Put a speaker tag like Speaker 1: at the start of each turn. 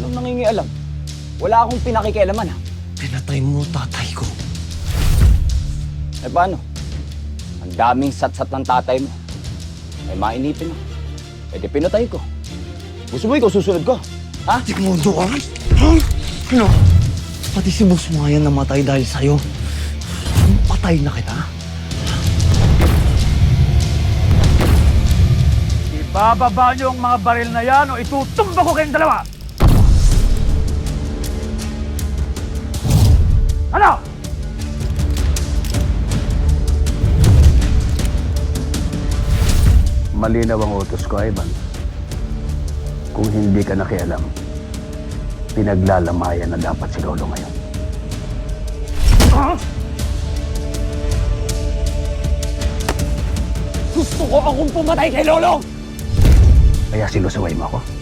Speaker 1: Anong nangingialam? Wala akong pinakikialaman, ha?
Speaker 2: Pinatay mo tatay ko.
Speaker 1: Eh paano? Ang daming satsat ng tatay mo. Ay mainipin ako. Eh di pinatay ko. Gusto mo ikaw susunod ko? Ha?
Speaker 2: Timondo ka? Ano? Pati si Boss Mayan namatay dahil sa'yo. Patay na kita.
Speaker 3: Ibababa niyo ang mga baril na yan o itutumba ko kayong dalawa! Ano?
Speaker 4: Malinaw ang utos ko, Ivan. Kung hindi ka nakialam, pinaglalamayan na dapat si Lolo ngayon.
Speaker 1: Gusto ko akong pumatay kay Lolo!
Speaker 4: Kaya silusaway mo ako.